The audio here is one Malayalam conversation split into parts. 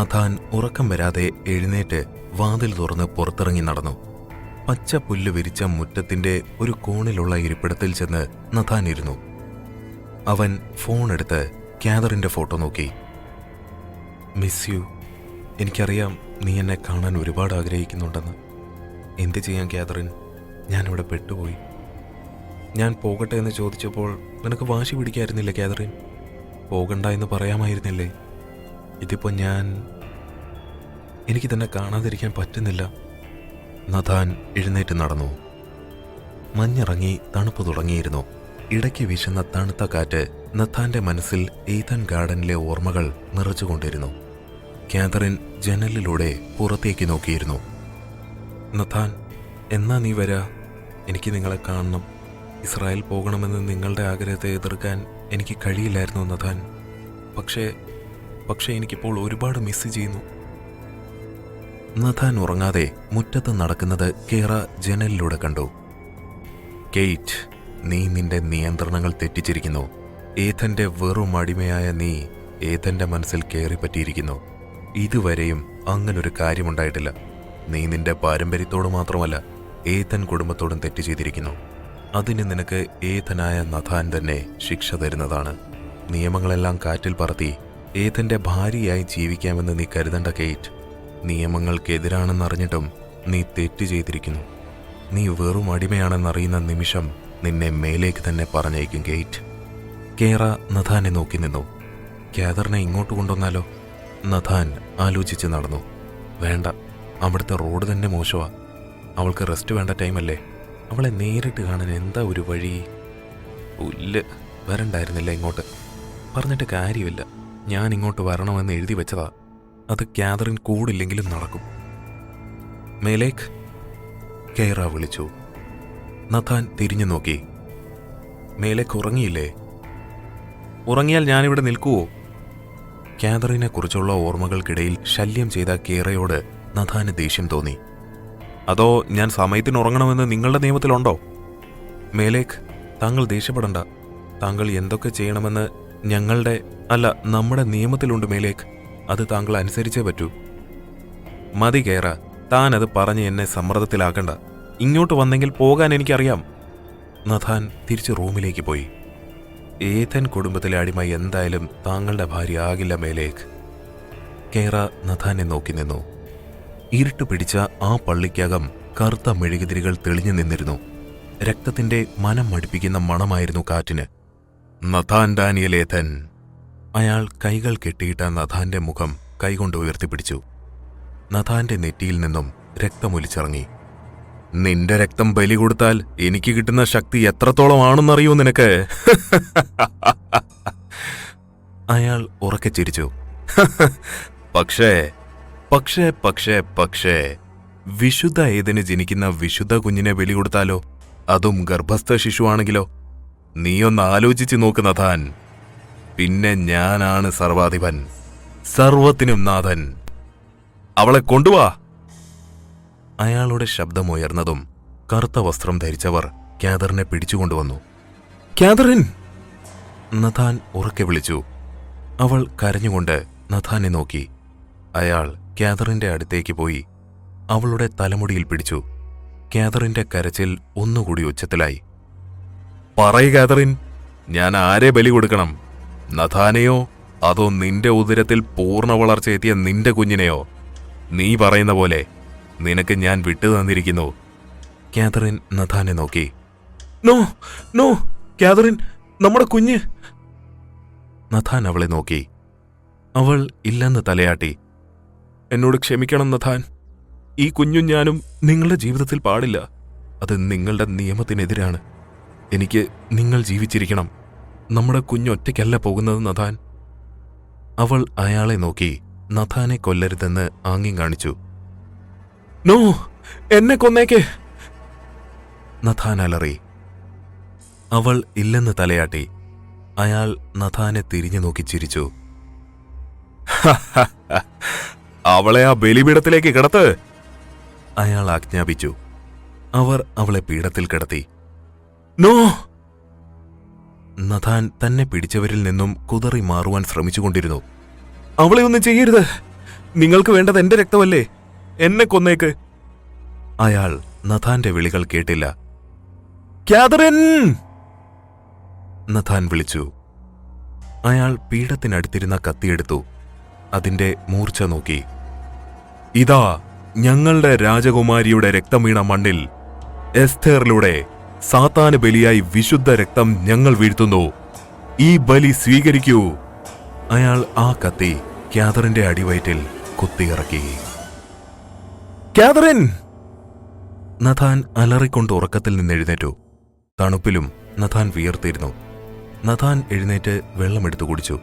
നഥാൻ ഉറക്കം വരാതെ എഴുന്നേറ്റ് വാതിൽ തുറന്ന് പുറത്തിറങ്ങി നടന്നു. പച്ച പുല്ല് വിരിച്ച മുറ്റത്തിന്റെ ഒരു കോണിലുള്ള ഇരിപ്പിടത്തിൽ ചെന്ന് നഥാൻ ഇരുന്നു. അവൻ ഫോണെടുത്ത് കാതറിന്റെ ഫോട്ടോ നോക്കി. Miss you. എനിക്കറിയാം നീ എന്നെ കാണാൻ ഒരുപാട് ആഗ്രഹിക്കുന്നുണ്ടെന്ന്. എന്ത് ചെയ്യാൻ കാതറിൻ, ഞാനിവിടെ പെട്ടുപോയി. ഞാൻ പോകട്ടെ എന്ന് ചോദിച്ചപ്പോൾ നിനക്ക് വാശി പിടിക്കായിരുന്നില്ല കാതറിൻ? പോകണ്ട എന്ന് പറയാമായിരുന്നില്ലേ? ഇതിപ്പോൾ എനിക്ക് തന്നെ കാണാതിരിക്കാൻ പറ്റുന്നില്ല. നഥാൻ എഴുന്നേറ്റ് നടന്നു. മഞ്ഞിറങ്ങി തണുപ്പ് തുടങ്ങിയിരുന്നു. ഇടയ്ക്ക് വീശുന്ന തണുത്ത കാറ്റ് നഥാന്റെ മനസ്സിൽ ഈതൻ ഗാർഡനിലെ ഓർമ്മകൾ നിറച്ചുകൊണ്ടിരുന്നു. കാതറിൻ ജനലിലൂടെ പുറത്തേക്ക് നോക്കിയിരുന്നു. നഥാൻ, എന്നാ നീ വരാ? എനിക്ക് നിങ്ങളെ കാണണം. ഇസ്രായേൽ പോകണമെന്ന് നിങ്ങളുടെ ആഗ്രഹത്തെ എതിർക്കാൻ എനിക്ക് കഴിയില്ലായിരുന്നു നഥാൻ. പക്ഷേ എനിക്കിപ്പോൾ ഒരുപാട് മിസ് ചെയ്യുന്നു. നഥാൻ ഉറങ്ങാതെ മുറ്റത്ത് നടക്കുന്നത് കേറ ജനലിലൂടെ കണ്ടു. കെയ്റ്റ്, നീ നിന്റെ നിയന്ത്രണങ്ങൾ തെറ്റിച്ചിരിക്കുന്നു. ഏഥന്റെ വെറും അടിമയായ നീ ഏഥന്റെ മനസ്സിൽ കയറിപ്പറ്റിയിരിക്കുന്നു. ഇതുവരെയും അങ്ങനൊരു കാര്യമുണ്ടായിട്ടില്ല. നീ നിന്റെ പാരമ്പര്യത്തോട് മാത്രമല്ല ഏഥൻ കുടുംബത്തോടും തെറ്റ് ചെയ്തിരിക്കുന്നു. അതിന് നിനക്ക് ഏഥനായ നഥാൻ തന്നെ ശിക്ഷ തരുന്നതാണ്. നിയമങ്ങളെല്ലാം കാറ്റിൽ പറത്തി ഏഥന്റെ ഭാര്യയായി ജീവിക്കാമെന്ന് നീ കരുതണ്ട കെയ്റ്റ്. നിയമങ്ങൾക്കെതിരാണെന്നറിഞ്ഞിട്ടും നീ തെറ്റ് ചെയ്തിരിക്കുന്നു. നീ വെറും അടിമയാണെന്നറിയുന്ന നിമിഷം നിന്നെ മേലേക്ക് തന്നെ പറഞ്ഞയക്കും കെയ്റ്റ്. കേറ നഥാനെ നോക്കി നിന്നു. കാതറിനെ ഇങ്ങോട്ട് കൊണ്ടുവന്നാലോ? നഥാൻ ആലോചിച്ച് നടന്നു. വേണ്ട, അവിടുത്തെ റോഡ് തന്നെ മോശമാ. അവൾക്ക് റെസ്റ്റ് വേണ്ട ടൈമല്ലേ. അവളെ നേരിട്ട് കാണാൻ എന്താ ഒരു വഴി? വരണ്ടായിരുന്നില്ല ഇങ്ങോട്ട്. പറഞ്ഞിട്ട് കാര്യമില്ല. ഞാൻ ഇങ്ങോട്ട് വരണമെന്ന് എഴുതി വെച്ചതാ. അത് കാതറിൻ കൂടില്ലെങ്കിലും നടക്കും. മേലേക്ക്, കേറ വിളിച്ചു. നഥാൻ തിരിഞ്ഞു നോക്കി. മേലേക്ക് ഉറങ്ങിയില്ലേ? ഉറങ്ങിയാൽ ഞാനിവിടെ നിൽക്കുവോ? കാതറിനെ കുറിച്ചുള്ള ഓർമ്മകൾക്കിടയിൽ ശല്യം ചെയ്ത കേറയോട് നഥാന് ദേഷ്യം തോന്നി. അതോ ഞാൻ സമയത്തിന് ഉറങ്ങണമെന്ന് നിങ്ങളുടെ നിയമത്തിലുണ്ടോ? മേലേക്ക്, താങ്കൾ ദേഷ്യപ്പെടണ്ട. താങ്കൾ എന്തൊക്കെ ചെയ്യണമെന്ന് നമ്മുടെ നിയമത്തിലുണ്ട് മേലേക്ക്. അത് താങ്കൾ അനുസരിച്ചേ പറ്റൂ. മതി കേറ, താനത് പറഞ്ഞ് എന്നെ സമ്മർദ്ദത്തിലാക്കണ്ട. ഇങ്ങോട്ട് വന്നെങ്കിൽ പോകാൻ എനിക്കറിയാം. നഥാൻ തിരിച്ച് റൂമിലേക്ക് പോയി. ഏഥൻ കുടുംബത്തിലെ അടിമ എന്തായാലും താങ്കളുടെ ഭാര്യ ആകില്ല മേലേക്ക്. കേറ നഥാനെ നോക്കി നിന്നു. ഇരുട്ട് പിടിച്ച ആ പള്ളിക്കകം കറുത്ത മെഴുകുതിരികൾ തെളിഞ്ഞു നിന്നിരുന്നു. രക്തത്തിന്റെ മനം മടുപ്പിക്കുന്ന മണമായിരുന്നു കാറ്റിന്. Nathan Daniel Eden. അയാൾ കൈകൾ കെട്ടിയിട്ട നഥാന്റെ മുഖം കൈകൊണ്ട് ഉയർത്തിപ്പിടിച്ചു. നഥാന്റെ നെറ്റിയിൽ നിന്നും രക്തമൊലിച്ചിറങ്ങി. നിന്റെ രക്തം ബലി കൊടുത്താൽ എനിക്ക് കിട്ടുന്ന ശക്തി എത്രത്തോളമാണെന്നറിയോ നിനക്ക്? അയാൾ ഉറക്കെ ചിരിച്ചു. പക്ഷേ വിശുദ്ധ ഏതിന് ജനിക്കുന്ന വിശുദ്ധ കുഞ്ഞിനെ ബലി കൊടുത്താലോ? അതും ഗർഭസ്ഥ ശിശുവാണെങ്കിലോ? നീയൊന്ന് ആലോചിച്ചു നോക്ക് നഥാൻ. പിന്നെ ഞാനാണ് സർവാധിപൻ, സർവത്തിനും നാഥൻ. അവളെ കൊണ്ടുവാ. അയാളുടെ ശബ്ദമുയർന്നതും കറുത്ത വസ്ത്രം ധരിച്ചവർ കാതറിനെ പിടിച്ചുകൊണ്ടുവന്നു. കാതറിൻ! നഥാൻ ഉറക്കെ വിളിച്ചു. അവൾ കരഞ്ഞുകൊണ്ട് നഥാനെ നോക്കി. അയാൾ കാതറിന്റെ അടുത്തേക്ക് പോയി അവളുടെ തലമുടിയിൽ പിടിച്ചു. കാതറിന്റെ കരച്ചിൽ ഒന്നുകൂടി ഉച്ചത്തിലായി. പറയ് കാതറിൻ, ഞാൻ ആരെ ബലി കൊടുക്കണം? നഥാനെയോ അതോ നിന്റെ ഉദരത്തിൽ പൂർണ്ണ വളർച്ചയെത്തിയ നിന്റെ കുഞ്ഞിനെയോ? നീ പറയുന്ന പോലെ നിനക്ക് ഞാൻ വിട്ടു തന്നിരിക്കുന്നു. കാതറിൻ നഥാനെ നോക്കി. നോ കാതറിൻ, നമ്മുടെ കുഞ്ഞ്. നഥാൻ അവളെ നോക്കി. അവൾ ഇല്ലെന്ന് തലയാട്ടി. എന്നോട് ക്ഷമിക്കണം നഥാൻ. ഈ കുഞ്ഞും ഞാനും നിങ്ങളുടെ ജീവിതത്തിൽ പാടില്ല. അത് നിങ്ങളുടെ നിയമത്തിനെതിരാണ്. എനിക്ക് നിങ്ങൾ ജീവിച്ചിരിക്കണം. നമ്മുടെ കുഞ്ഞൊറ്റയ്ക്കല്ല പോകുന്നത് നഥാൻ. അവൾ അയാളെ നോക്കി നഥാനെ കൊല്ലരുതെന്ന് ആംഗ്യം കാണിച്ചു. നോ, എന്നെ കൊന്നേക്ക്. നഥാൻ അലറി. അവൾ ഇല്ലെന്ന് തലയാട്ടി. അയാൾ നഥാനെ തിരിഞ്ഞു നോക്കി ചിരിച്ചു. അവളെ ആ ബലിപീഠത്തിലേക്ക് കിടത്ത്, അയാൾ ആജ്ഞാപിച്ചു. അവർ അവളെ പീഠത്തിൽ കിടത്തി. നോ! നഥാൻ തന്നെ പിടിച്ചവരിൽ നിന്നും കുതറി മാറുവാൻ ശ്രമിച്ചുകൊണ്ടിരുന്നു. അവളെ ഒന്നും ചെയ്യരുത്, നിങ്ങൾക്ക് വേണ്ടത് എന്റെ രക്തമല്ലേ? എന്നെ കൊന്നേക്ക്. അയാൾ നഥാന്റെ വിളികൾ കേട്ടില്ല. കാതറിൻ! നഥാൻ വിളിച്ചു. അയാൾ പീഠത്തിനടുത്തിരുന്ന കത്തിയെടുത്തു. അതിന്റെ മൂർച്ച നോക്കി. ഇതാ ഞങ്ങളുടെ രാജകുമാരിയുടെ രക്തം വീണ മണ്ണിൽ എസ്തേറിലൂടെ സാത്താന് ബലിയായി വിശുദ്ധ രക്തം ഞങ്ങൾ വീഴ്ത്തുന്നു. ഈ ബലി സ്വീകരിക്കൂ. അയാൾ ആ കത്തി കാതറിന്റെ അടിവയറ്റിൽ കുത്തിയിറക്കി. കാതറിൻ! നഥാൻ അലറിക്കൊണ്ട് ഉറക്കത്തിൽ നിന്നെഴുന്നേറ്റു. തണുപ്പിലും നഥാൻ വിയർത്തിരുന്നു. നഥാൻ എഴുന്നേറ്റ് വെള്ളമെടുത്തു കുടിച്ചു.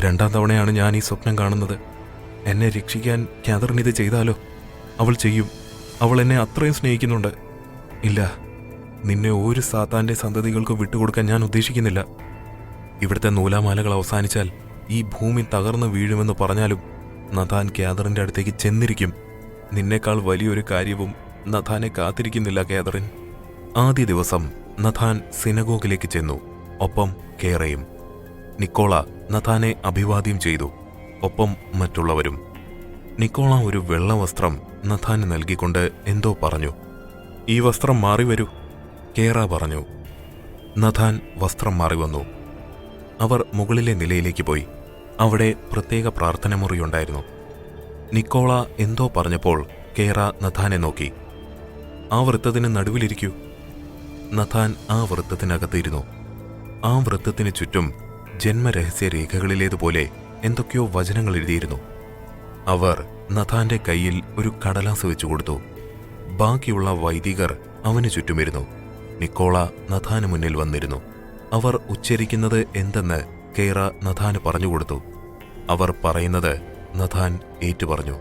2ാം തവണയാണ് ഞാൻ ഈ സ്വപ്നം കാണുന്നത്. എന്നെ രക്ഷിക്കാൻ കാതറിൻ ഇത് ചെയ്താലോ? അവൾ ചെയ്യും. അവൾ എന്നെ അത്രയും സ്നേഹിക്കുന്നുണ്ട്. ഇല്ല, നിന്നെ ഒരു സാത്താന്റെ സന്തതികൾക്കും വിട്ടുകൊടുക്കാൻ ഞാൻ ഉദ്ദേശിക്കുന്നില്ല. ഇവിടുത്തെ നൂലാമാലകൾ അവസാനിച്ചാൽ ഈ ഭൂമി തകർന്നു വീഴുമെന്ന് പറഞ്ഞാലും നഥാൻ കാതറിന്റെ അടുത്തേക്ക് ചെന്നിരിക്കും. നിന്നേക്കാൾ വലിയൊരു കാര്യവും നഥാനെ കാത്തിരിക്കുന്നില്ല കാതറിൻ. ആദ്യ ദിവസം നഥാൻ സിനഗോഗിലേക്ക് ചെന്നു. ഒപ്പം കേറയും. നിക്കോള നഥാനെ അഭിവാദ്യം ചെയ്തു. ഒപ്പം മറ്റുള്ളവരും. നിക്കോള ഒരു വെള്ള വസ്ത്രം നഥാന് നൽകിക്കൊണ്ട് എന്തോ പറഞ്ഞു. ഈ വസ്ത്രം മാറി വരൂ, കേറ പറഞ്ഞു. നഥാൻ വസ്ത്രം മാറി വന്നു. അവർ മുകളിലെ നിലയിലേക്ക് പോയി. അവിടെ പ്രത്യേക പ്രാർത്ഥനമുറിയുണ്ടായിരുന്നു. നിക്കോള എന്തോ പറഞ്ഞപ്പോൾ കേറ നഥാനെ നോക്കി. ആ വൃത്തത്തിന് നടുവിലിരിക്കൂ. നഥാൻ ആ വൃത്തത്തിനകത്തിരുന്നു. ആ വൃത്തത്തിന് ചുറ്റും ജന്മരഹസ്യ രേഖകളിലേതുപോലെ എന്തൊക്കെയോ വചനങ്ങൾ എഴുതിയിരുന്നു. അവർ നഥാന്റെ കയ്യിൽ ഒരു കടലാസ് വെച്ചു കൊടുത്തു. ബാക്കിയുള്ള വൈദികർ അവന് ചുറ്റുമിരുന്നു. നിക്കോള നഥാന് മുന്നിൽ വന്നിരുന്നു. അവർ ഉച്ചരിക്കുന്നത് എന്തെന്ന് കേറ നഥാന് പറഞ്ഞുകൊടുത്തു. അവർ പറയുന്നത് നഥാൻ ഏറ്റുപറഞ്ഞു.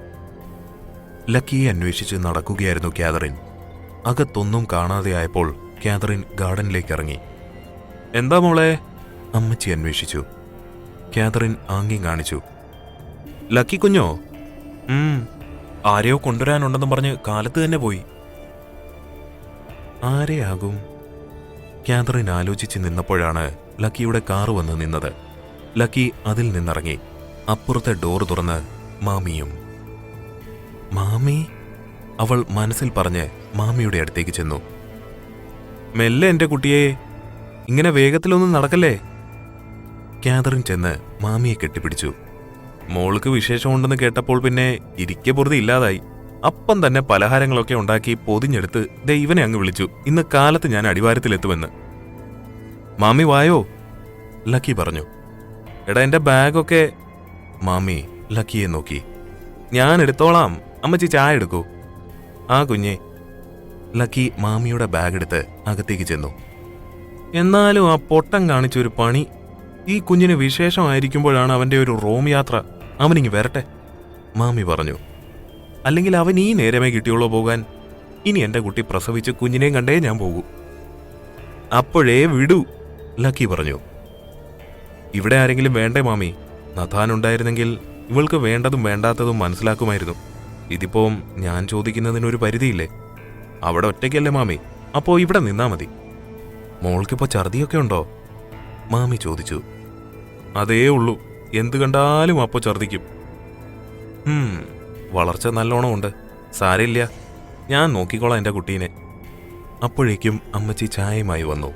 ലക്കിയെ അന്വേഷിച്ച് നടക്കുകയായിരുന്നു കാതറിൻ. അകത്തൊന്നും കാണാതെയായപ്പോൾ കാതറിൻ ഗാർഡനിലേക്ക് ഇറങ്ങി. എന്താ മോളെ? അമ്മച്ചി അന്വേഷിച്ചു. കാതറിൻ ആംഗ്യം കാണിച്ചു. ലക്കി കുഞ്ഞോ? ആരെയോ കൊണ്ടുവരാനുണ്ടെന്നും പറഞ്ഞ് കാലത്ത് തന്നെ പോയി. ആരെയാകും? കാതറിൻ ആലോചിച്ച് നിന്നപ്പോഴാണ് ലക്കിയുടെ കാറ് വന്ന് നിന്നത്. ലക്കി അതിൽ നിന്നിറങ്ങി. അപ്പുറത്തെ ഡോർ തുറന്ന് മാമിയും. മാമി? അവൾ മനസ്സിൽ പറഞ്ഞ് മാമിയുടെ അടുത്തേക്ക് ചെന്നു. മെല്ലെ എന്റെ കുട്ടിയെ, ഇങ്ങനെ വേഗത്തിലൊന്നും നടക്കല്ലേ. കാതറിൻ ചെന്ന് മാമിയെ കെട്ടിപ്പിടിച്ചു. മോൾക്ക് വിശേഷമുണ്ടെന്ന് കേട്ടപ്പോൾ പിന്നെ ഇരിക്കെ പൊറുതി ഇല്ലാതായി. അപ്പം തന്നെ പലഹാരങ്ങളൊക്കെ ഉണ്ടാക്കി പൊതിഞ്ഞെടുത്ത് ദൈവനെ അങ്ങ് വിളിച്ചു. ഇന്ന് കാലത്ത് ഞാൻ അടിവാരത്തിലെത്തുമെന്ന്. മാമി വായോ, ലക്കി പറഞ്ഞു. എടാ എന്റെ ബാഗൊക്കെ. മാമി ലക്കിയെ നോക്കി. ഞാൻ എടുത്തോളാം, അമ്മച്ചി ചായ എടുക്കൂ. ആ കുഞ്ഞെ. ലക്കി മാമിയുടെ ബാഗെടുത്ത് അകത്തേക്ക് ചെന്നു. എന്നാലും ആ പൊട്ടം കാണിച്ചൊരു പണി. ഈ കുഞ്ഞിന് വിശേഷമായിരിക്കുമ്പോഴാണ് അവന്റെ ഒരു റോം യാത്ര. അവനിങ്ങ് വരട്ടെ, മാമി പറഞ്ഞു. അല്ലെങ്കിൽ അവൻ ഈ നേരമേ കിട്ടിയുള്ളൂ പോകാൻ. ഇനി എന്റെ കുട്ടി പ്രസവിച്ച് കുഞ്ഞിനെയും കണ്ടേ ഞാൻ പോകൂ. അപ്പോഴേ വിടൂ, ലക്കി പറഞ്ഞു. ഇവിടെ ആരെങ്കിലും വേണ്ടേ മാമി? നഥാൻ ഉണ്ടായിരുന്നെങ്കിൽ ഇവൾക്ക് വേണ്ടതും വേണ്ടാത്തതും മനസ്സിലാക്കുമായിരുന്നു. ഇതിപ്പോൾ ഞാൻ ചോദിക്കുന്നതിനൊരു പരിധിയില്ലേ? അവിടെ ഒറ്റയ്ക്കല്ലേ മാമി? അപ്പോ ഇവിടെ നിന്നാ മതി. മോൾക്കിപ്പോ ഛർദിയൊക്കെ ഉണ്ടോ? മാമി ചോദിച്ചു. അതേ ഉള്ളൂ, എന്ത് കണ്ടാലും അപ്പോ ഛർദിക്കും. വളർച്ച നല്ലോണം ഉണ്ട്, സാരമില്ല, ഞാൻ നോക്കിക്കോളാം എന്റെ കുട്ടീനെ. അപ്പോഴേക്കും അമ്മച്ചി ചായയുമായി വന്നു.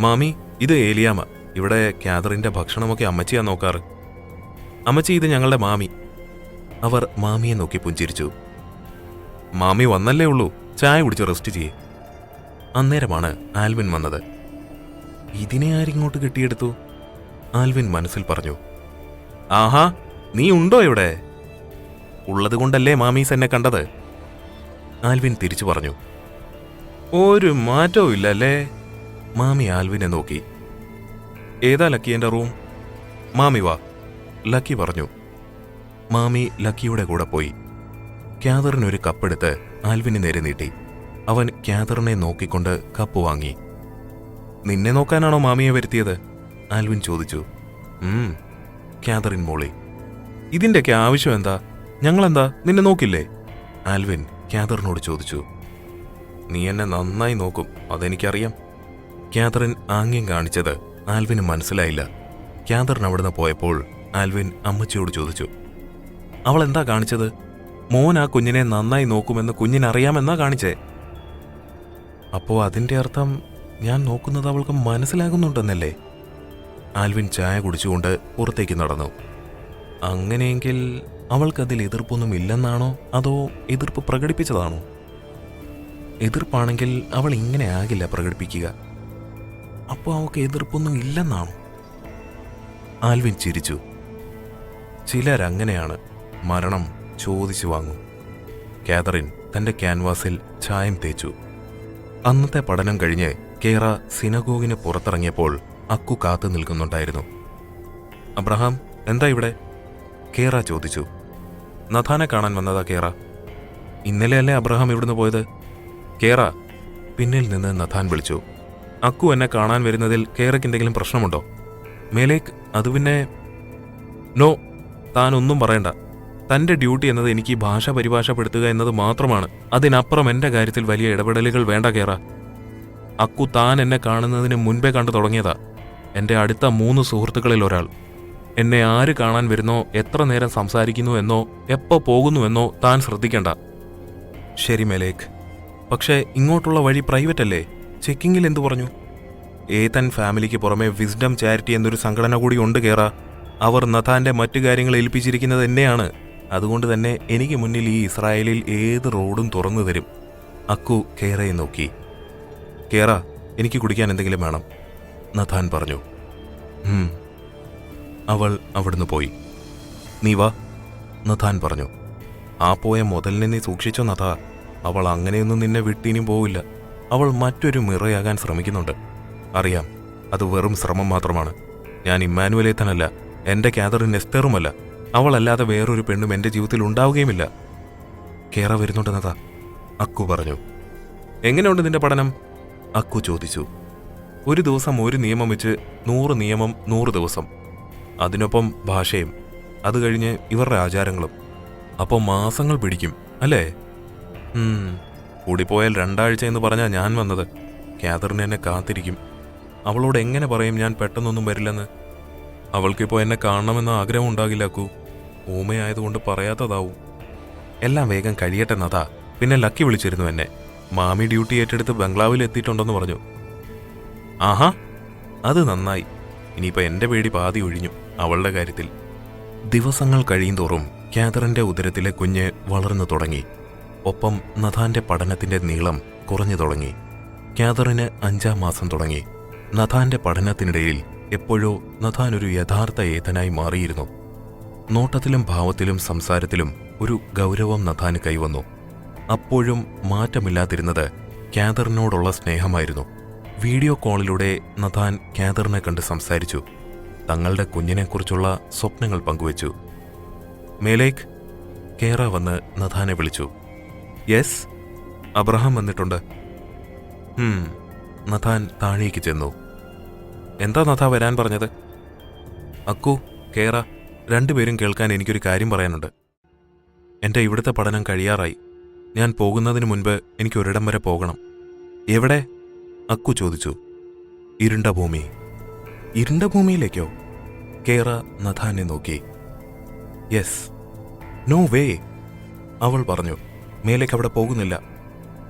മാമി, ഇത് ഏലിയാമ്മ. ഇവിടെ കാതറിന്റെ ഭക്ഷണമൊക്കെ അമ്മച്ചിയാ നോക്കാറ്. അമ്മച്ചി, ഇത് ഞങ്ങളുടെ മാമി. അവർ മാമിയെ നോക്കി പുഞ്ചിരിച്ചു. മാമി വന്നല്ലേ ഉള്ളൂ, ചായ കുടിച്ച് റെസ്റ്റ് ചെയ്യേ. അന്നേരമാണ് ആൽവിൻ വന്നത്. ഇതിനെ ആരിങ്ങോട്ട് കെട്ടിയെടുത്തു? ആൽവിൻ മനസ്സിൽ പറഞ്ഞു. ആഹാ, നീ ഉണ്ടോ ഇവിടെ? ഉള്ളതുകൊണ്ടല്ലേ മാമീസ് എന്നെ കണ്ടത്, ആൽവിൻ തിരിച്ചു പറഞ്ഞു. ഒരു മാറ്റവും ഇല്ലല്ലേ? മാമി ആൽവിനെ നോക്കി. ഏതാ ലക്കി എന്റെ റൂം? മാമി വാ, ലക്കി പറഞ്ഞു. മാമി ലക്കിയുടെ കൂടെ പോയി. കാതറിനൊരു കപ്പെടുത്ത് ആൽവിന് നേരെ നീട്ടി. അവൻ കാതറിനെ നോക്കിക്കൊണ്ട് കപ്പ് വാങ്ങി. നിന്നെ നോക്കാനാണോ മാമിയെ വരുത്തിയത്? ആൽവിൻ ചോദിച്ചു. കാതറിൻ മോളി. ഇതിന്റെയൊക്കെ ആവശ്യം എന്താ? ഞങ്ങളെന്താ നിന്നെ നോക്കില്ലേ? ആൽവിൻ കാതറിനോട് ചോദിച്ചു. നീ എന്നെ നന്നായി നോക്കും, അതെനിക്കറിയാം. കാതറിൻ ആംഗ്യം കാണിച്ചത് ആൽവിന് മനസ്സിലായില്ല. കാതറിൻ അവിടുന്ന് പോയപ്പോൾ ആൽവിൻ അമ്മച്ചിയോട് ചോദിച്ചു. അവൾ എന്താ കാണിച്ചത്? മോൻ ആ കുഞ്ഞിനെ നന്നായി നോക്കുമെന്ന് കുഞ്ഞിനറിയാമെന്നാ കാണിച്ചേ. അപ്പോ അതിന്റെ അർത്ഥം ഞാൻ നോക്കുന്നത് അവൾക്ക് മനസ്സിലാകുന്നുണ്ടെന്നല്ലേ? ആൽവിൻ ചായ കുടിച്ചുകൊണ്ട് പുറത്തേക്ക് നടന്നു. അങ്ങനെയെങ്കിൽ അവൾക്കതിൽ എതിർപ്പൊന്നും ഇല്ലെന്നാണോ അതോ എതിർപ്പ് പ്രകടിപ്പിച്ചതാണോ? എതിർപ്പാണെങ്കിൽ അവൾ ഇങ്ങനെ ആകില്ല പ്രകടിപ്പിക്കുക. അപ്പോൾ അവൾക്ക് എതിർപ്പൊന്നും ഇല്ലെന്നാണോ? ആൽവിൻ ചിരിച്ചു. ചിലരങ്ങനെയാണ്, മരണം ചോദിച്ചു വാങ്ങും. കാതറിൻ തന്റെ ക്യാൻവാസിൽ ചായം തേച്ചു. അന്നത്തെ പഠനം കഴിഞ്ഞ് കേറ സിനഗോഗിന് പുറത്തിറങ്ങിയപ്പോൾ അക്കു കാത്തു നിൽക്കുന്നുണ്ടായിരുന്നു. അബ്രഹാം എന്താ ഇവിടെ? കേറ ചോദിച്ചു. നഥാനെ കാണാൻ വന്നതാ കേറ. ഇന്നലെയല്ലേ അബ്രഹാം ഇവിടുന്ന് പോയത്? കേറ, പിന്നിൽ നിന്ന് നഥാൻ വിളിച്ചു. അക്കു എന്നെ കാണാൻ വരുന്നതിൽ കേറയ്ക്ക് എന്തെങ്കിലും പ്രശ്നമുണ്ടോ? മേലേക്ക് അത് പിന്നെ... നോ, താനൊന്നും പറയണ്ട. തന്റെ ഡ്യൂട്ടി എന്നത് എനിക്ക് ഭാഷ പരിഭാഷപ്പെടുത്തുക എന്നത് മാത്രമാണ്. അതിനപ്പുറം എന്റെ കാര്യത്തിൽ വലിയ ഇടപെടലുകൾ വേണ്ട കേറ. അക്കു താൻ എന്നെ കാണുന്നതിന് മുൻപേ കണ്ടു തുടങ്ങിയതാ. എന്റെ അടുത്ത 3 സുഹൃത്തുക്കളിൽ ഒരാൾ. എന്നെ ആര് കാണാൻ വരുന്നോ, എത്ര നേരം സംസാരിക്കുന്നു എന്നോ എപ്പോ പോകുന്നുവെന്നോ താൻ ശ്രദ്ധിക്കണ്ട. ശരി മേലേക്ക്, പക്ഷേ ഇങ്ങോട്ടുള്ള വഴി പ്രൈവറ്റ് അല്ലേ? ചെക്കിങ്ങിൽ എന്തു പറഞ്ഞു? ഏതൻ ഫാമിലിക്ക് പുറമെ വിസ്ഡം ചാരിറ്റി എന്നൊരു സംഘടന കൂടി ഉണ്ട് കേറ. അവർ നഥാന്റെ മറ്റു കാര്യങ്ങൾ ഏൽപ്പിച്ചിരിക്കുന്നത് എന്നെയാണ്. അതുകൊണ്ട് തന്നെ എനിക്ക് മുന്നിൽ ഈ ഇസ്രായേലിൽ ഏത് റോഡും തുറന്നു തരും. അക്കു കേറയെ നോക്കി. കേറ, എനിക്ക് കുടിക്കാൻ എന്തെങ്കിലും വേണം, നഥാൻ പറഞ്ഞു. അവൾ അവിടുന്ന് പോയി. നീ വാ, നഥാൻ പറഞ്ഞു. ആ പോയ മുതലിനെ നീ സൂക്ഷിച്ചോ നഥ. അവൾ അങ്ങനെയൊന്നും നിന്നെ വിട്ടിനും പോവില്ല. അവൾ മറ്റൊരു മിറയാകാൻ ശ്രമിക്കുന്നുണ്ട്. അറിയാം, അത് വെറും ശ്രമം മാത്രമാണ്. ഞാൻ ഇമ്മാനുവലേത്തനല്ല, എന്റെ കാതറിൻ എസ്തറുമല്ല. അവളല്ലാതെ വേറൊരു പെണ്ണും എന്റെ ജീവിതത്തിൽ ഉണ്ടാവുകയുമില്ല. കേറ വരുന്നുണ്ട് നഥ, അക്കു പറഞ്ഞു. എങ്ങനെയുണ്ട് നിന്റെ പഠനം? അക്കു ചോദിച്ചു. 1 ദിവസം 1 നിയമം വെച്ച് 100 നിയമം 100 ദിവസം. അതിനൊപ്പം ഭാഷയും. അത് കഴിഞ്ഞ് ഇവരുടെ ആചാരങ്ങളും. അപ്പോൾ മാസങ്ങൾ പിടിക്കും അല്ലേ? കൂടിപ്പോയാൽ 2 ആഴ്ച എന്ന് പറഞ്ഞാ ഞാൻ വന്നത്. കാതറിന് എന്നെ കാത്തിരിക്കും. അവളോട് എങ്ങനെ പറയും ഞാൻ പെട്ടെന്നൊന്നും വരില്ലെന്ന്? അവൾക്കിപ്പോൾ എന്നെ കാണണമെന്ന ആഗ്രഹം ഉണ്ടാകില്ല അക്കു. ഊമയായതുകൊണ്ട് പറയാത്തതാവും. എല്ലാം വേഗം കഴിയട്ടെ നഥ. പിന്നെ ലക്കി വിളിച്ചിരുന്നു എന്നെ. മാമി ഡ്യൂട്ടി ഏറ്റെടുത്ത് ബംഗ്ലാവിൽ എത്തിയിട്ടുണ്ടെന്ന് പറഞ്ഞു. ആഹാ, അത് നന്നായി. ഇനിയിപ്പോൾ എന്റെ പേടി പാതി ഒഴിഞ്ഞു അവളുടെ കാര്യത്തിൽ. ദിവസങ്ങൾ കഴിയുന്തോറും കാതറിന്റെ ഉദരത്തിലെ കുഞ്ഞ് വളർന്നു തുടങ്ങി. ഒപ്പം നഥാന്റെ പഠനത്തിന്റെ നീളം കുറഞ്ഞു തുടങ്ങി. കാതറിന് 5-ാം മാസം തുടങ്ങി. നഥാന്റെ പഠനത്തിനിടയിൽ എപ്പോഴോ നഥാൻ ഒരു യഥാർത്ഥ ഏതനായി മാറിയിരുന്നു. നോട്ടത്തിലും ഭാവത്തിലും സംസാരത്തിലും ഒരു ഗൗരവം നഥാന് കൈവന്നു. അപ്പോഴും മാറ്റമില്ലാതിരുന്നത് കാതറിനോടുള്ള സ്നേഹമായിരുന്നു. വീഡിയോ കോളിലൂടെ നഥാൻ കാതറിനെ കണ്ട് സംസാരിച്ചു. തങ്ങളുടെ കുഞ്ഞിനെക്കുറിച്ചുള്ള സ്വപ്നങ്ങൾ പങ്കുവച്ചു. മേലേക്ക്, കേറ വന്ന് നഥാനെ വിളിച്ചു. യെസ്, അബ്രഹാം വന്നിട്ടുണ്ട്. നഥാൻ താഴേക്ക് ചെന്നു. എന്താ നഥ വരാൻ പറഞ്ഞത്? അക്കു, കേറ, 2 പേരും കേൾക്കാൻ എനിക്കൊരു കാര്യം പറയാനുണ്ട്. എന്റെ ഇവിടുത്തെ പഠനം കഴിയാറായി. ഞാൻ പോകുന്നതിന് മുൻപ് എനിക്ക് ഒരിടം വരെ പോകണം. എവിടെ? അക്കു ചോദിച്ചു. ഇരുണ്ട ഭൂമി. ഇരുണ്ട ഭൂമിയിലേക്കോ? കേറ നഥാനെ നോക്കി. യെസ്. നോ വേ, അവൾ പറഞ്ഞു. മേലേക്ക് അവിടെ പോകുന്നില്ല.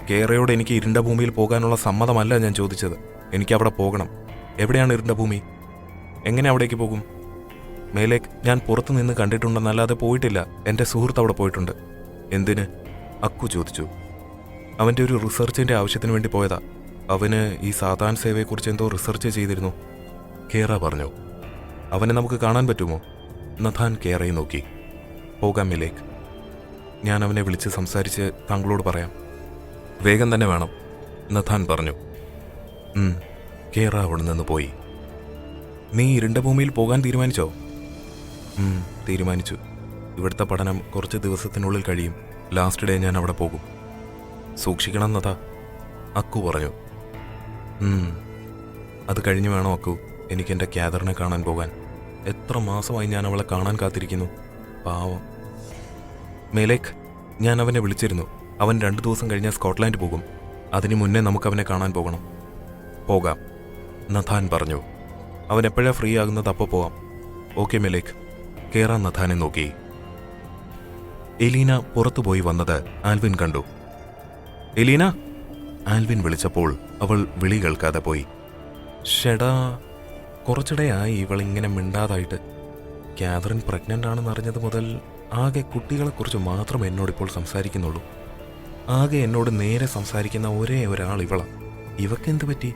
കേറയോട് എനിക്ക് ഇരുണ്ട ഭൂമിയിൽ പോകാനുള്ള സമ്മതമല്ല ഞാൻ ചോദിച്ചത്. എനിക്കവിടെ പോകണം. എവിടെയാണ് ഇരുണ്ട ഭൂമി? എങ്ങനെ അവിടേക്ക് പോകും? മേലേക്ക്, ഞാൻ പുറത്തുനിന്ന് കണ്ടിട്ടുണ്ടെന്നല്ലാതെ പോയിട്ടില്ല. എൻ്റെ സുഹൃത്ത് അവിടെ പോയിട്ടുണ്ട്. എന്തിന്? അക്കു ചോദിച്ചു. അവൻ്റെ ഒരു റിസർച്ചിൻ്റെ ആവശ്യത്തിന് വേണ്ടി പോയതാ. അവന് ഈ സാധാരണ സേവയെക്കുറിച്ച് എന്തോ റിസർച്ച് ചെയ്തിരുന്നു, കേറ പറഞ്ഞു. അവനെ നമുക്ക് കാണാൻ പറ്റുമോ? നഥാൻ കേറയെ നോക്കി. പോകാം മേലേക്ക്. ഞാൻ അവനെ വിളിച്ച് സംസാരിച്ച് താങ്കളോട് പറയാം. വേഗം തന്നെ വേണം, നഥാൻ പറഞ്ഞു. കേറ അവിടെ നിന്ന് പോയി. നീ ഇരുണ്ട ഭൂമിയിൽ പോകാൻ തീരുമാനിച്ചോ? തീരുമാനിച്ചു. ഇവിടുത്തെ പഠനം കുറച്ച് ദിവസത്തിനുള്ളിൽ കഴിയും. ലാസ്റ്റ് ഡേ ഞാൻ അവിടെ പോകും. സൂക്ഷിക്കണം നഥ, അക്കു പറഞ്ഞു. അത് കഴിഞ്ഞ് വേണോ അക്കു എനിക്കെൻ്റെ കാതറിനെ കാണാൻ പോകാൻ? എത്ര മാസമായി ഞാൻ അവളെ കാണാൻ കാത്തിരിക്കുന്നു. പാവം. മേലേക്ക്, ഞാൻ അവനെ വിളിച്ചിരുന്നു. അവൻ 2 ദിവസം കഴിഞ്ഞാൽ സ്കോട്ട്ലാൻഡ് പോകും. അതിനു മുന്നേ നമുക്കവനെ കാണാൻ പോകണം. പോകാം, നഥാൻ പറഞ്ഞു. അവൻ എപ്പോഴാണ് ഫ്രീ ആകുന്നത് അപ്പോൾ പോവാം. ഓക്കെ മേലേക്ക്. കേറ നഥാനെ നോക്കി. എലീന പുറത്തുപോയി വന്നത് ആൽവിൻ കണ്ടു. എലീന, ആൽവിൻ വിളിച്ചപ്പോൾ അവൾ വിളി കേൾക്കാതെ പോയി. ഷെടാ, കുറച്ചിടെയായി ഇവളിങ്ങനെ മിണ്ടാതായിട്ട്. കാതറിൻ പ്രഗ്നൻ്റ് ആണെന്ന് അറിഞ്ഞത് മുതൽ ആകെ കുട്ടികളെക്കുറിച്ച് മാത്രം എന്നോടിപ്പോൾ സംസാരിക്കുന്നുള്ളൂ. ആകെ എന്നോട് നേരെ സംസാരിക്കുന്ന ഒരേ ഒരാൾ ഇവളാ. ഇവക്കെന്ത് പറ്റി?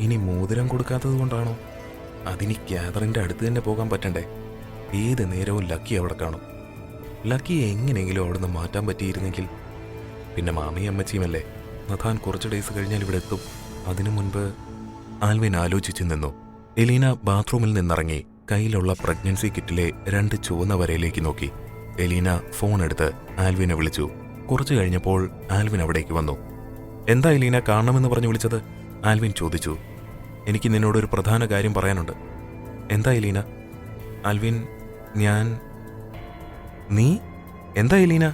ഇനി മോതിരം കൊടുക്കാത്തത് കൊണ്ടാണോ? അതിനി കാതറിൻ്റെ അടുത്ത് തന്നെ പോകാൻ പറ്റണ്ടേ? ഏത് നേരവും ലക്കി അവിടെ കാണും. ലക്കി എങ്ങനെയെങ്കിലും അവിടുന്ന് മാറ്റാൻ പറ്റിയിരുന്നെങ്കിൽ. പിന്നെ മാമിയും അമ്മച്ചിയുമല്ലേ, നഥാൻ കുറച്ച് ഡേയ്സ് കഴിഞ്ഞാൽ ഇവിടെ എത്തും. അതിനു മുൻപ് ആൽവിൻ ആലോചിച്ചു നിന്നു. എലീന ബാത്റൂമിൽ നിന്നിറങ്ങി കയ്യിലുള്ള പ്രഗ്നൻസി കിറ്റിലെ 2 ചുവന്ന വരയിലേക്ക് നോക്കി. എലീന ഫോൺ എടുത്ത് ആൽവിനെ വിളിച്ചു. കുറച്ചു കഴിഞ്ഞപ്പോൾ ആൽവിൻ അവിടേക്ക് വന്നു. എന്താ എലീന, കാണണമെന്ന് പറഞ്ഞു വിളിച്ചത്? ആൽവിൻ ചോദിച്ചു. എനിക്ക് നിന്നോടൊരു പ്രധാന കാര്യം പറയാനുണ്ട്. എന്താ എലീന? ആൽവിൻ, നീ? എന്താ എലീന,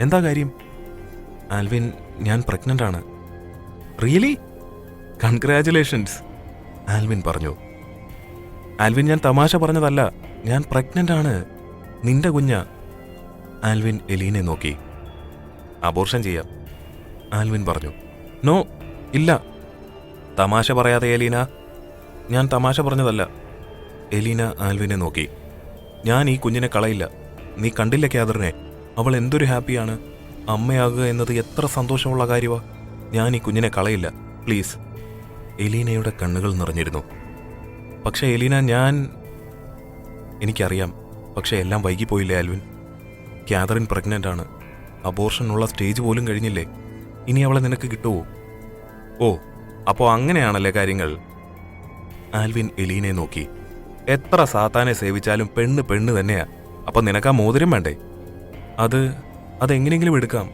എന്താ കാര്യം? ആൽവിൻ, ഞാൻ പ്രഗ്നൻ്റ് ആണ്. റിയലി? കൺഗ്രാറ്റുലേഷൻസ്, ആൽവിൻ പറഞ്ഞു. ആൽവിൻ, ഞാൻ തമാശ പറഞ്ഞതല്ല, ഞാൻ പ്രഗ്നൻ്റ് ആണ്. നിന്റെ കുഞ്ഞാ. ആൽവിൻ എലീനെ നോക്കി. അബോർഷൻ ചെയ്യാം, ആൽവിൻ പറഞ്ഞു. നോ, ഇല്ല. തമാശ പറയാതെ എലീന. ഞാൻ തമാശ പറഞ്ഞതല്ല. എലീന ആൽവിനെ നോക്കി. ഞാൻ ഈ കുഞ്ഞിനെ കളയില്ല. നീ കണ്ടില്ല കാതറിനെ? അവൾ എന്തൊരു ഹാപ്പിയാണ്. അമ്മയാകുക എന്നത് എത്ര സന്തോഷമുള്ള കാര്യമാ. ഞാൻ ഈ കുഞ്ഞിനെ കളയില്ല, പ്ലീസ്. എലീനയുടെ കണ്ണുകൾ നിറഞ്ഞിരുന്നു. പക്ഷേ എലീന, എനിക്കറിയാം, പക്ഷേ എല്ലാം വൈകിപ്പോയില്ലേ ആൽവിൻ? കാതറിൻ പ്രഗ്നൻ്റ് ആണ്. അബോർഷനുള്ള സ്റ്റേജ് പോലും കഴിഞ്ഞില്ലേ. ഇനി അവളെ നിനക്ക് കിട്ടുമോ? ഓ, അപ്പോൾ അങ്ങനെയാണല്ലേ കാര്യങ്ങൾ. ആൽവിൻ എലീനെ നോക്കി. എത്ര സാത്താനെ സേവിച്ചാലും പെണ്ണ് തന്നെയാ. അപ്പം നിനക്കാ മോതിരം വേണ്ടേ? അതെങ്ങനെയെങ്കിലും എടുക്കാം.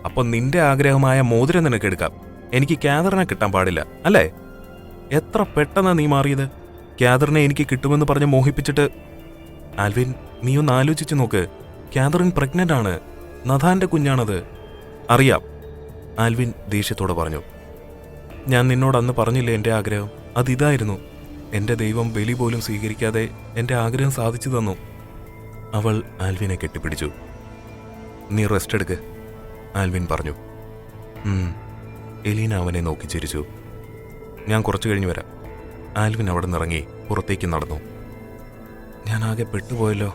അപ്പം നിന്റെ ആഗ്രഹമായ മോതിരം നിനക്ക് എടുക്കാം. എനിക്ക് കാതറിനെ കിട്ടാൻ പാടില്ല, അല്ലേ? എത്ര പെട്ടെന്നാ നീ മാറിയത്. കാതറിനെ എനിക്ക് കിട്ടുമെന്ന് പറഞ്ഞ് മോഹിപ്പിച്ചിട്ട്. ആൽവിൻ, നീ ഒന്ന് ആലോചിച്ച് നോക്ക്. കാതറിൻ പ്രഗ്നൻ്റ് ആണ്. നഥാന്റെ കുഞ്ഞാണത്. അറിയാം, ആൽവിൻ ദേഷ്യത്തോടെ പറഞ്ഞു. ഞാൻ നിന്നോട് അന്ന് പറഞ്ഞില്ലേ എൻ്റെ ആഗ്രഹം? അതിതായിരുന്നു. എൻ്റെ ദൈവം ബലി പോലും സ്വീകരിക്കാതെ എൻ്റെ ആഗ്രഹം സാധിച്ചു തന്നു. അവൾ ആൽവിനെ കെട്ടിപ്പിടിച്ചു. നീ റെസ്റ്റ് എടുക്ക്, ആൽവിൻ പറഞ്ഞു. എലീന അവനെ നോക്കി ചിരിച്ചു. ഞാൻ കുറച്ചു കഴിഞ്ഞ് വരാം. ആൽവിൻ അവിടെ നിന്നിറങ്ങി പുറത്തേക്ക് നടന്നു. ഞാൻ ആകെ പെട്ടുപോയല്ലോ.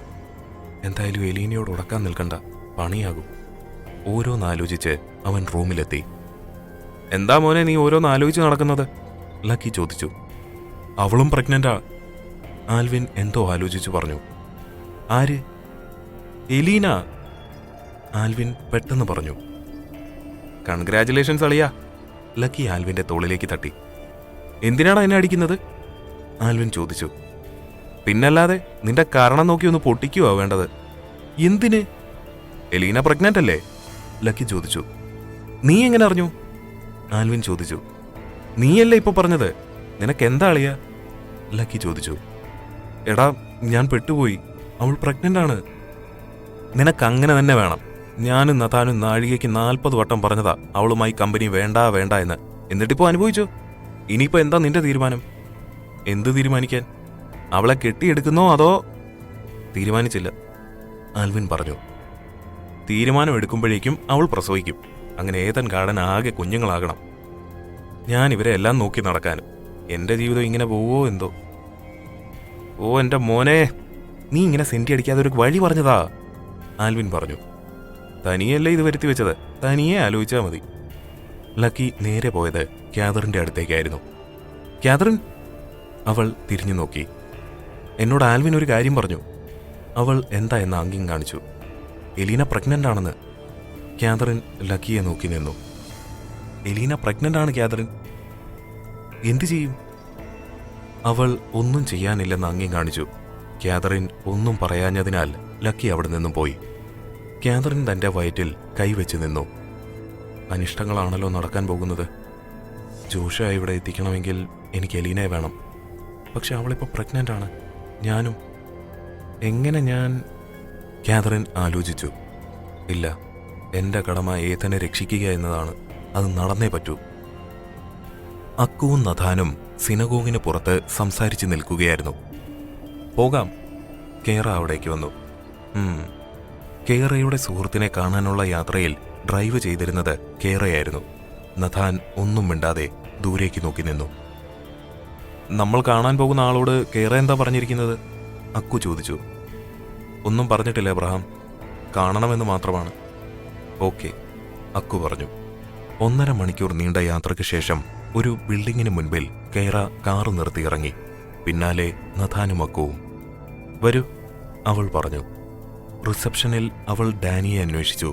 എന്തായാലും എലീനയോട് ഉടക്കാൻ നിൽക്കണ്ട, പണിയാകും. ഓരോന്നാലോചിച്ച് അവൻ റൂമിലെത്തി. എന്താ മോനെ നീ ഓരോന്നാലോചിച്ച് നടക്കുന്നത്? ലക്കി ചോദിച്ചു. അവളും പ്രഗ്നൻ്റാ, ആൽവിൻ എന്തോ ആലോചിച്ചു പറഞ്ഞു. ആര്? എലീന, ആൽവിൻ പെട്ടെന്ന് പറഞ്ഞു. കൺഗ്രാറ്റുലേഷൻസ് അളിയാ, ലക്കി ആൽവിൻ്റെ തോളിലേക്ക് തട്ടി. എന്തിനാണ് എന്നെ അടിക്കുന്നത്? ആൽവിൻ ചോദിച്ചു. പിന്നല്ലാതെ, നിന്റെ കാരണം നോക്കി ഒന്ന് പൊട്ടിക്കുവാ വേണ്ടത്. എന്തിന്? എലീന പ്രഗ്നൻ്റ് അല്ലേ? ലക്കി ചോദിച്ചു. നീ എങ്ങനെ അറിഞ്ഞു? ആൽവിൻ ചോദിച്ചു. നീയല്ലേ ഇപ്പൊ പറഞ്ഞത്. നിനക്കെന്താ അളിയാ? ലക്കി ചോദിച്ചു. എടാ, ഞാൻ പെട്ടുപോയി. അവൾ പ്രഗ്നൻ്റ് ആണ്. നിനക്കങ്ങനെ തന്നെ വേണം. ഞാനും നഥാനും നാഴികയ്ക്ക് 40 വട്ടം പറഞ്ഞതാ അവളുമായി കമ്പനി വേണ്ട എന്ന്. എന്നിട്ടിപ്പോ അനുഭവിച്ചോ. ഇനിയിപ്പോ എന്താ നിന്റെ തീരുമാനം? എന്ത് തീരുമാനിക്കാൻ? അവളെ കെട്ടിയെടുക്കുന്നോ അതോ? തീരുമാനിച്ചില്ല, ആൽവിൻ പറഞ്ഞു. തീരുമാനം എടുക്കുമ്പോഴേക്കും അവൾ പ്രസവിക്കും. അങ്ങനെ ഏതൻ ഗാർഡൻ ആകെ കുഞ്ഞുങ്ങളാകണം. ഞാൻ ഇവരെ എല്ലാം നോക്കി നടക്കാനും. എൻ്റെ ജീവിതം ഇങ്ങനെ പോവോ എന്തോ. ഓ എൻ്റെ മോനെ, നീ ഇങ്ങനെ സെന്റി അടിക്കാതെ ഒരു വഴി പറഞ്ഞതാ, ആൽവിൻ പറഞ്ഞു. തനിയല്ലേ ഇത് വരുത്തി വെച്ചത്, തനിയെ ആലോചിച്ചാൽ മതി. ലക്കി നേരെ പോയത് കാതറിൻ്റെ അടുത്തേക്കായിരുന്നു. കാതറിൻ? അവൾ തിരിഞ്ഞു നോക്കി. എന്നോട് ആൽവിൻ ഒരു കാര്യം പറഞ്ഞു. അവൾ എന്താ എന്ന ആംഗ്യം കാണിച്ചു. എലീന പ്രഗ്നൻ്റ് ആണെന്ന്. കാതറിൻ ലക്കിയെ നോക്കി നിന്നു. എലീന പ്രഗ്നൻ്റ് ആണ് കാതറിൻ. എന്തു ചെയ്യും? അവൾ ഒന്നും ചെയ്യാനില്ലെന്ന് ആംഗ്യം കാണിച്ചു. കാതറിൻ ഒന്നും പറയാഞ്ഞതിനാൽ ലക്കി അവിടെ നിന്നും പോയി. കാതറിൻ തൻ്റെ വയറ്റിൽ കൈവച്ച് നിന്നു. അനിഷ്ടങ്ങളാണല്ലോ നടക്കാൻ പോകുന്നത്. ജോഷ ഇവിടെ എത്തിക്കണമെങ്കിൽ എനിക്ക് എലീനയെ വേണം. പക്ഷെ അവളിപ്പോൾ പ്രഗ്നൻ്റ് ആണ്. ഞാനും. എങ്ങനെ ഞാൻ? കാതറിൻ ആലോചിച്ചു. ഇല്ല, എൻ്റെ കടമ ഏതനെ രക്ഷിക്കുക എന്നതാണ്. അത് നടന്നേ പറ്റൂ. അക്കുവും നഥാനും സിനഗോഗിന് പുറത്ത് സംസാരിച്ച് നിൽക്കുകയായിരുന്നു. പോകാം, കേറ അവിടേക്ക് വന്നു. കേറയുടെ സുഹൃത്തിനെ കാണാനുള്ള യാത്രയിൽ ഡ്രൈവ് ചെയ്തിരുന്നത് കേറയായിരുന്നു. നഥാൻ ഒന്നും മിണ്ടാതെ ദൂരേക്ക് നോക്കി നിന്നു. നമ്മൾ കാണാൻ പോകുന്ന ആളോട് കേറ എന്താ പറഞ്ഞിരിക്കുന്നത്? അക്കു ചോദിച്ചു. ഒന്നും പറഞ്ഞിട്ടില്ല എബ്രഹാം, കാണണമെന്ന് മാത്രമാണ്. ഓക്കെ, അക്കു പറഞ്ഞു. 1.5 മണിക്കൂർ നീണ്ട യാത്രയ്ക്ക് ശേഷം ഒരു ബിൽഡിങ്ങിന് മുൻപിൽ കേറ കാറ് നിർത്തിയിറങ്ങി. പിന്നാലെ നഥാനും അക്കുവും. വരൂ, അവൾ പറഞ്ഞു. റിസപ്ഷനിൽ അവൾ ഡാനിയെ അന്വേഷിച്ചു.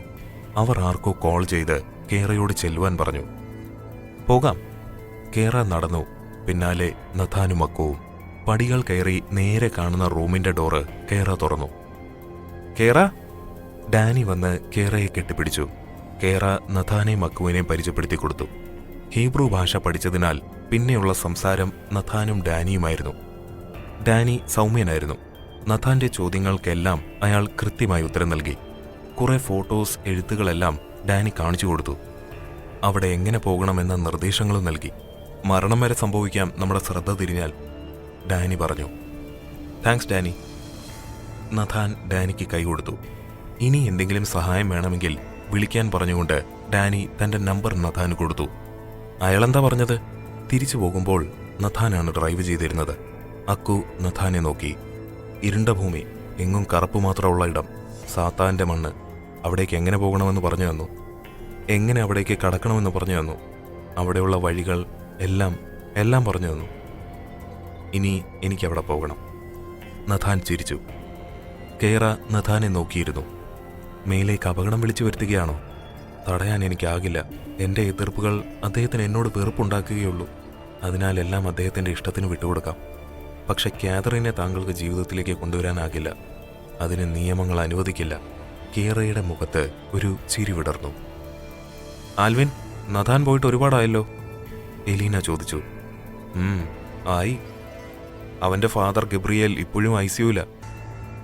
അവർ ആർക്കോ കോൾ ചെയ്ത് കേറയോട് ചെല്ലുവാൻ പറഞ്ഞു. പോകാം. കേറ നടന്നു. പിന്നാലെ നഥാനും അക്കുവും. പടികൾ കയറി നേരെ കാണുന്ന റൂമിന്റെ ഡോറ് കേറ തുറന്നു. കേറ! ഡാനി വന്ന് കേറയെ കെട്ടിപ്പിടിച്ചു. കേറ നഥാനെയും അക്കുവിനെയും പരിചയപ്പെടുത്തി കൊടുത്തു. ഹീബ്രു ഭാഷ പഠിച്ചതിനാൽ പിന്നെയുള്ള സംസാരം നഥാനും ഡാനിയുമായിരുന്നു. ഡാനി സൗമ്യനായിരുന്നു. നഥാന്റെ ചോദ്യങ്ങൾക്കെല്ലാം അയാൾ കൃത്യമായി ഉത്തരം നൽകി. കുറെ ഫോട്ടോസ്, എഴുത്തുകളെല്ലാം ഡാനി കാണിച്ചു കൊടുത്തു. അവിടെ എങ്ങനെ പോകണമെന്ന നിർദ്ദേശങ്ങളും നൽകി. മരണം വരെ സംഭവിക്കാം നമ്മുടെ ശ്രദ്ധ തിരിഞ്ഞാൽ, ഡാനി പറഞ്ഞു. Thanks Danny. നഥാൻ ഡാനിക്ക് കൈ കൊടുത്തു. ഇനി എന്തെങ്കിലും സഹായം വേണമെങ്കിൽ വിളിക്കാൻ പറഞ്ഞുകൊണ്ട് ഡാനി തന്റെ നമ്പർ നഥാന് കൊടുത്തു. അയാളെന്താ പറഞ്ഞത്? തിരിച്ചു പോകുമ്പോൾ നഥാനാണ് ഡ്രൈവ് ചെയ്തിരുന്നത്. അക്കു നഥാനെ നോക്കി. ഇരുണ്ട ഭൂമി, എങ്ങും കറുപ്പ് മാത്രമുള്ള ഇടം, സാത്താന്റെ മണ്ണ്. അവിടേക്ക് എങ്ങനെ പോകണമെന്ന് പറഞ്ഞു തന്നു. എങ്ങനെ അവിടേക്ക് കടക്കണമെന്ന് പറഞ്ഞു തന്നു. അവിടെയുള്ള വഴികൾ എല്ലാം പറഞ്ഞു തന്നു. ഇനി എനിക്കവിടെ പോകണം. നഥാൻ ചിരിച്ചു. കേറ നഥാനെ നോക്കിയിരുന്നു. മേലേക്ക് അപകടം വിളിച്ചു വരുത്തുകയാണോ? തടയാൻ എനിക്കാകില്ല. എൻ്റെ എതിർപ്പുകൾ അദ്ദേഹത്തിന് എന്നോട് വെറുപ്പുണ്ടാക്കുകയുള്ളൂ. അതിനാൽ എല്ലാം അദ്ദേഹത്തിൻ്റെ ഇഷ്ടത്തിന് വിട്ടുകൊടുക്കാം. പക്ഷെ കാതറിനെ താങ്കൾക്ക് ജീവിതത്തിലേക്ക് കൊണ്ടുവരാനാകില്ല. അതിന് നിയമങ്ങൾ അനുവദിക്കില്ല. കേറയുടെ മുഖത്ത് ഒരു ചിരി വിടർന്നു. ആൽവിൻ, നഥാൻ പോയിട്ട് ഒരുപാടായല്ലോ? എലീന ചോദിച്ചു. ആയി. അവൻ്റെ ഫാദർ ഗബ്രിയേൽ ഇപ്പോഴും ICUവില.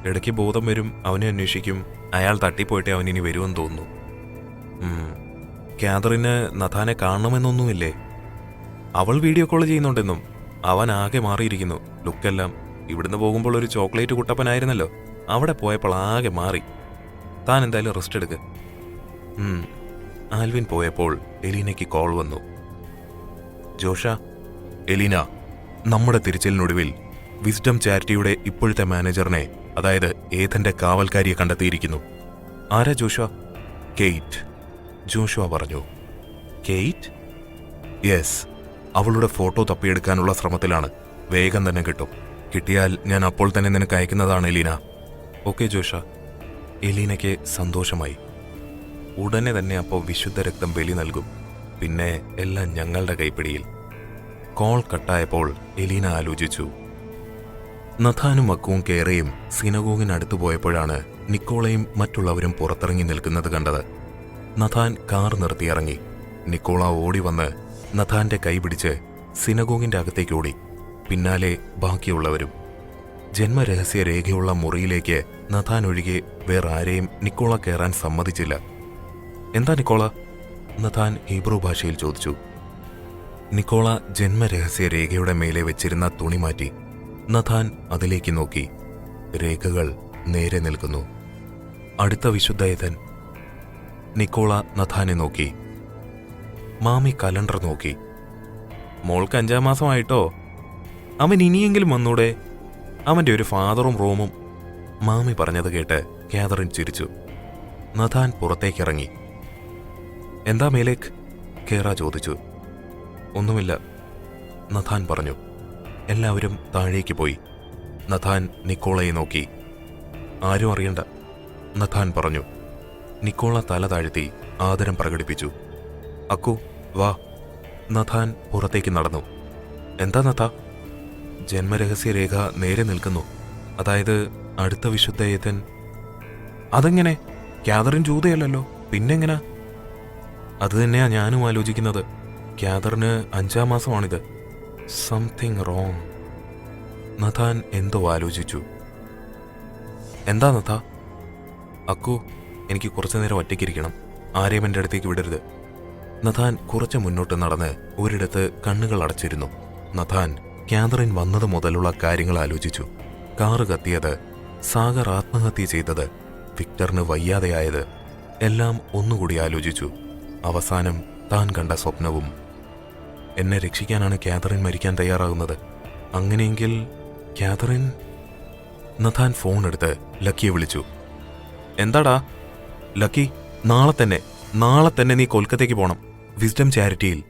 ഇടയ്ക്ക് ബോധം വരും, അവനെ അന്വേഷിക്കും. അയാൾ തട്ടിപ്പോയിട്ടേ അവനിനി വരുമെന്ന് തോന്നുന്നു. കാതറിന് നഥാനെ കാണണമെന്നൊന്നുമില്ലേ? അവൾ വീഡിയോ കോൾ ചെയ്യുന്നുണ്ടെന്നും. അവൻ ആകെ മാറിയിരിക്കുന്നു. ലുക്കെല്ലാം. ഇവിടുന്ന് പോകുമ്പോൾ ഒരു ചോക്ലേറ്റ് കുട്ടപ്പനായിരുന്നല്ലോ, അവിടെ പോയപ്പോൾ ആകെ മാറി. താൻ എന്തായാലും റെസ്റ്റ് എടുക്ക്. ആൽവിൻ പോയപ്പോൾ എലീനയ്ക്ക് കോൾ വന്നു. ജോഷ. എലീന, നമ്മുടെ തിരച്ചിലിനൊടുവിൽ വിസ്ഡം ചാരിറ്റിയുടെ ഇപ്പോഴത്തെ മാനേജറിനെ, അതായത് ഏഥന്റെ കാവൽക്കാരിയെ കണ്ടെത്തിയിരിക്കുന്നു. ആരാ ജോഷ? കെയ്റ്റ്. ജോഷുവ പറഞ്ഞു. കെയ്റ്റ്? യെസ്. അവളുടെ ഫോട്ടോ തപ്പിയെടുക്കാനുള്ള ശ്രമത്തിലാണ്. വേഗം തന്നെ കിട്ടും. കിട്ടിയാൽ ഞാൻ അപ്പോൾ തന്നെ നിനക്ക് അയക്കുന്നതാണ് എലീന. ഓക്കെ ജോഷ. എലീനയ്ക്ക് സന്തോഷമായി. ഉടനെ തന്നെ അപ്പോൾ വിശുദ്ധ രക്തം ബലി നൽകും. പിന്നെ എല്ലാം ഞങ്ങളുടെ കൈപ്പിടിയിൽ. കോൾ കട്ടായപ്പോൾ എലീന ആലോചിച്ചു. നഥാനും അക്കുവും കേറയും സിനഗോഗിനടുത്തു പോയപ്പോഴാണ് നിക്കോളയും മറ്റുള്ളവരും പുറത്തിറങ്ങി നിൽക്കുന്നത് കണ്ടത്. Nathan car നിർത്തിയിറങ്ങി. നിക്കോള ഓടി വന്ന് നഥാന്റെ കൈ പിടിച്ച് സിനഗോഗിന്റെ അകത്തേക്ക് ഓടി. പിന്നാലെ ബാക്കിയുള്ളവരും. ജന്മരഹസ്യ രേഖയുള്ള മുറിയിലേക്ക് നഥാൻ ഒഴികെ വേറെ ആരെയും നിക്കോള കയറാൻ സമ്മതിച്ചില്ല. എന്താ നിക്കോള? നഥാൻ ഹീബ്രു ഭാഷയിൽ ചോദിച്ചു. നിക്കോള ജന്മരഹസ്യ രേഖയുടെ മേലെ വെച്ചിരുന്ന തുണി മാറ്റി. നഥാൻ അതിലേക്ക് നോക്കി. രേഖകൾ നേരെ നിൽക്കുന്നു. അടുത്ത വിശുദ്ധയതൻ. നിക്കോള നഥാനെ നോക്കി. മാമി കലണ്ടർ നോക്കി. മോൾക്ക് 5-ാം മാസമായിട്ടോ? അവൻ ഇനിയെങ്കിലും വന്നൂടെ? അവൻ്റെ ഒരു ഫാദറും റോമും. മാമി പറഞ്ഞത് കേട്ട് കാതറിൻ ചിരിച്ചു. നഥാൻ പുറത്തേക്കിറങ്ങി. എന്താ മേലേക്ക്? കേറ ചോദിച്ചു. ഒന്നുമില്ല, നഥാൻ പറഞ്ഞു. എല്ലാവരും താഴേക്ക് പോയി. നഥാൻ നിക്കോളയെ നോക്കി. ആരും അറിയണ്ട, നഥാൻ പറഞ്ഞു. നിക്കോള തല താഴ്ത്തി ആദരം പ്രകടിപ്പിച്ചു. അക്കു വാ. നഥാൻ പുറത്തേക്ക് നടന്നു. എന്താ നഥ? ജന്മരഹസ്യ രേഖ നേരെ നിൽക്കുന്നു. അതായത് അടുത്ത വിശുദ്ധയതൻ. അതെങ്ങനെ? കാതറിൻ ജൂതയല്ലല്ലോ, പിന്നെങ്ങനാ? അത് തന്നെയാ ഞാനും ആലോചിക്കുന്നത്. കാതറിന് 5-ാം മാസമാണിത്. Something wrong. നഥാൻ എന്തോ ആലോചിച്ചു. എന്താ നഥ? അക്കു, എനിക്ക് കുറച്ചു നേരം ഒറ്റയ്ക്കിരിക്കണം. ആരെയും എൻ്റെ അടുത്തേക്ക് വിടരുത്. നഥാൻ കുറച്ച് മുന്നോട്ട് നടന്ന് ഒരിടത്ത് കണ്ണുകൾ അടച്ചിരുന്നു. നഥാൻ കാതറിൻ വന്നത് മുതലുള്ള കാര്യങ്ങൾ ആലോചിച്ചു. കാറ് കത്തിയത്, സാഗർ ആത്മഹത്യ ചെയ്തത്, വിക്ടറിന് വയ്യാതെയായത് എല്ലാം ഒന്നുകൂടി ആലോചിച്ചു. അവസാനം താൻ കണ്ട സ്വപ്നവും. എന്നെ രക്ഷിക്കാനാണ് കാതറിൻ മരിക്കാൻ തയ്യാറാകുന്നത്. അങ്ങനെയെങ്കിൽ കാതറിൻ... നഥാൻ ഫോൺ എടുത്ത് ലക്കിയെ വിളിച്ചു. എന്താടാ? ലക്കി, നാളെ തന്നെ നീ കൊൽക്കത്തയ്ക്ക് പോണം. വിസ്ഡം ചാരിറ്റിയിൽ